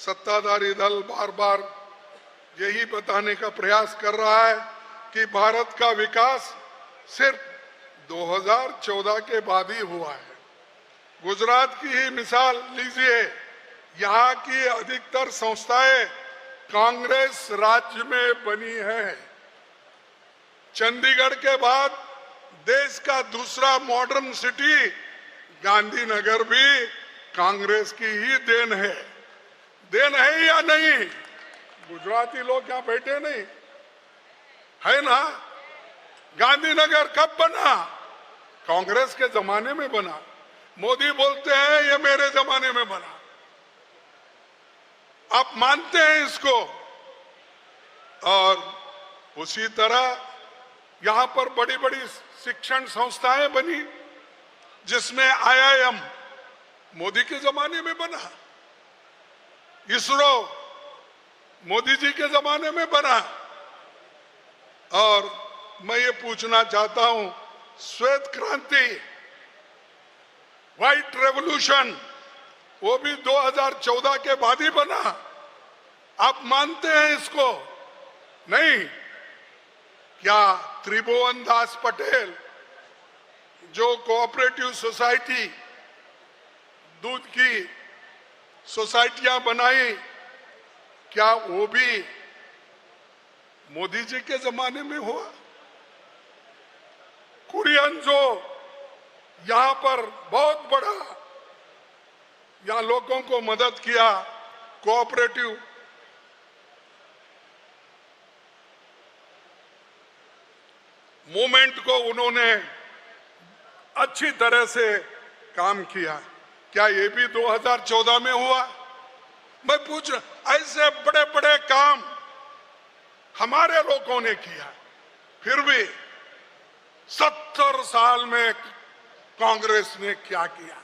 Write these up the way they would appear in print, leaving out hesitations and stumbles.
सत्ताधारी दल बार बार यही बताने का प्रयास कर रहा है कि भारत का विकास सिर्फ 2014 के बाद ही हुआ है। गुजरात की ही मिसाल लीजिए, यहाँ की अधिकतर संस्थाएं कांग्रेस राज्य में बनी है। चंडीगढ़ के बाद देश का दूसरा मॉडर्न सिटी गांधीनगर भी कांग्रेस की ही देन है या नहीं? गुजराती लोग यहाँ बैठे नहीं है ना? गांधीनगर कब बना? कांग्रेस के जमाने में बना। मोदी बोलते हैं ये मेरे जमाने में बना। आप मानते हैं इसको? और उसी तरह यहां पर बड़ी बड़ी शिक्षण संस्थाएं बनी, जिसमें IIM मोदी के जमाने में बना, इसरो मोदी जी के जमाने में बना। और मैं ये पूछना चाहता हूं, श्वेत क्रांति, व्हाइट रेवोल्यूशन, वो भी 2014 के बाद ही बना। आप मानते हैं इसको? नहीं। क्या त्रिभुवन दास पटेल जो कोऑपरेटिव सोसाइटी, दूध की सोसाइटियां बनाई, क्या वो भी मोदी जी के जमाने में हुआ? कुरियन जो यहां पर बहुत बड़ा यहां लोगों को मदद किया, कोऑपरेटिव मूवमेंट को उन्होंने अच्छी तरह से काम किया, क्या ये भी 2014 में हुआ? मैं पूछ रहा, ऐसे बड़े बड़े काम हमारे लोगों ने किया, फिर भी 70 साल में कांग्रेस ने क्या किया?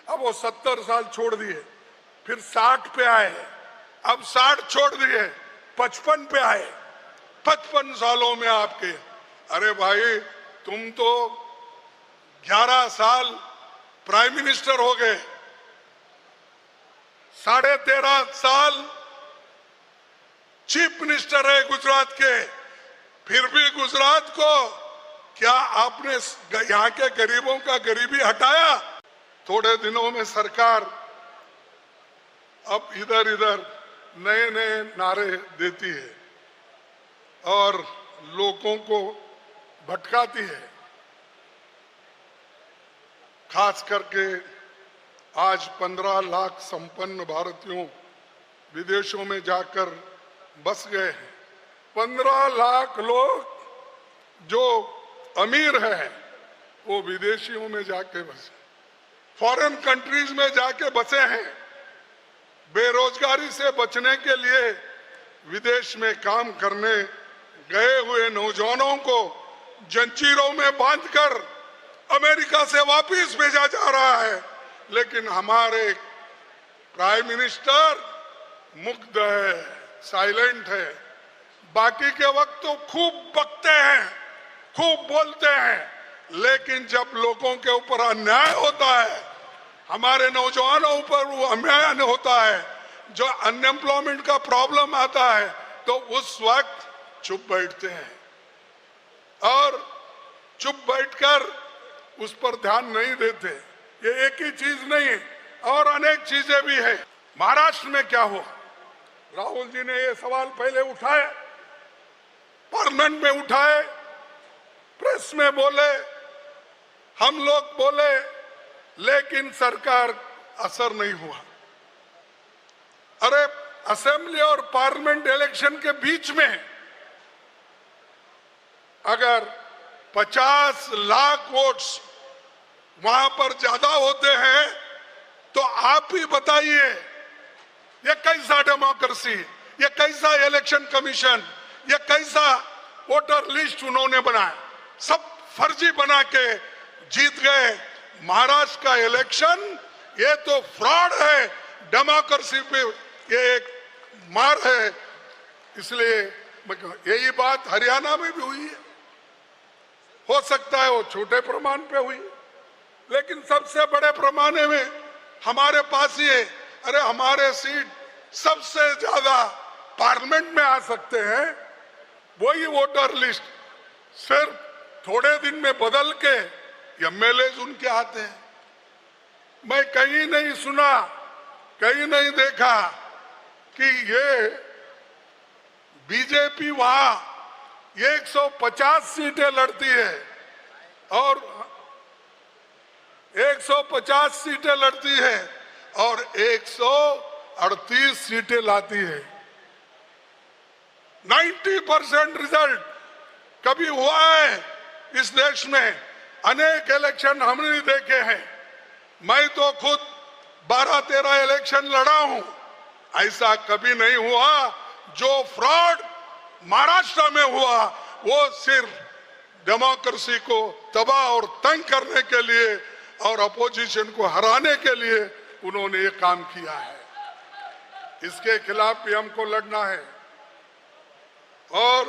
अब वो 70 साल छोड़ दिए, फिर 60 पे आए, अब 60 छोड़ दिए, 55 पे आए। 55 सालों में आपके, अरे भाई तुम तो 11 साल प्राइम मिनिस्टर हो गए, 13.5 साल चीफ मिनिस्टर है गुजरात के, फिर भी गुजरात को क्या आपने यहाँ के गरीबों का गरीबी हटाया? थोड़े दिनों में सरकार अब इधर इधर नए नए नारे देती है और लोगों को भटकाती है। खास करके आज 15 लाख संपन्न भारतीयों विदेशों में जाकर बस गए हैं। 15 लाख लोग जो अमीर है वो विदेशियों में जाके बसे, फॉरेन कंट्रीज में जाके बसे हैं। बेरोजगारी से बचने के लिए विदेश में काम करने गए हुए नौजवानों को जंजीरों में बांधकर अमेरिका से वापस भेजा जा रहा है, लेकिन हमारे प्राइम मिनिस्टर मुग्ध है, साइलेंट है। बाकी के वक्त तो खूब बकते हैं, खूब बोलते हैं, लेकिन जब लोगों के ऊपर अन्याय होता है, हमारे नौजवानों ऊपर वो अन्याय होता है, जो अनएम्प्लॉयमेंट का प्रॉब्लम आता है, तो उस वक्त चुप बैठते हैं और चुप बैठकर उस पर ध्यान नहीं देते। ये एक ही चीज नहीं है, और अनेक चीजें भी है। महाराष्ट्र में क्या हुआ? राहुल जी ने ये सवाल पहले उठाए, पार्लियामेंट में उठाए, प्रेस में बोले, हम लोग बोले, लेकिन सरकार असर नहीं हुआ। अरे असेंबली और पार्लियामेंट इलेक्शन के बीच में अगर 50 लाख वोट्स वहां पर ज्यादा होते हैं, तो आप ही बताइए ये कैसा डेमोक्रेसी, ये कैसा इलेक्शन कमीशन, ये कैसा वोटर लिस्ट उन्होंने बनाया? सब फर्जी बना के जीत गए। महाराष्ट्र का इलेक्शन ये तो फ्रॉड है, डेमोक्रेसी पे ये एक मार है। इसलिए यही बात हरियाणा में भी हुई है। हो सकता है वो छोटे प्रमाण पे हुई, लेकिन सबसे बड़े पैमाने में हमारे पास ही है। अरे हमारे सीट सबसे ज्यादा पार्लियामेंट में आ सकते हैं, वही वोटर लिस्ट सिर्फ थोड़े दिन में बदल के एमएलए उनके आते हैं। मैं कहीं नहीं सुना, कहीं नहीं देखा कि ये बीजेपी वहां 150 सीटें लड़ती है और 150 सीटें लड़ती है और 138 सीटें लाती है। 90% रिजल्ट कभी हुआ है इस देश में? अनेक इलेक्शन हमने देखे हैं। मैं तो खुद 12-13 इलेक्शन लड़ा हूं। ऐसा कभी नहीं हुआ। जो फ्रॉड महाराष्ट्र में हुआ वो सिर्फ डेमोक्रेसी को तबाह और तंग करने के लिए और अपोजिशन को हराने के लिए उन्होंने ये काम किया है। इसके खिलाफ भी हमको लड़ना है। और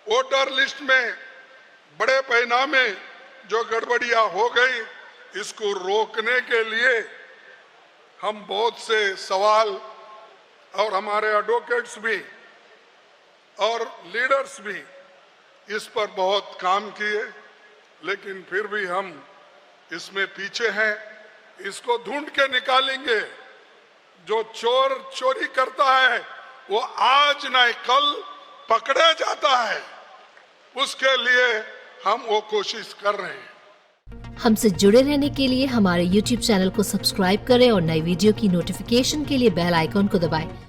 वोटर लिस्ट में बड़े पैमाने जो गड़बड़ियां हो गई, इसको रोकने के लिए हम बहुत से सवाल और हमारे एडवोकेट्स भी और लीडर्स भी इस पर बहुत काम किए, लेकिन फिर भी हम इसमें पीछे हैं। इसको ढूंढ के निकालेंगे। जो चोर चोरी करता है वो आज नहीं कल पकड़ा जाता है। उसके लिए हम वो कोशिश कर रहे हैं। हमसे जुड़े रहने के लिए हमारे YouTube चैनल को सब्सक्राइब करें और नई वीडियो की नोटिफिकेशन के लिए बेल आइकॉन को दबाएं।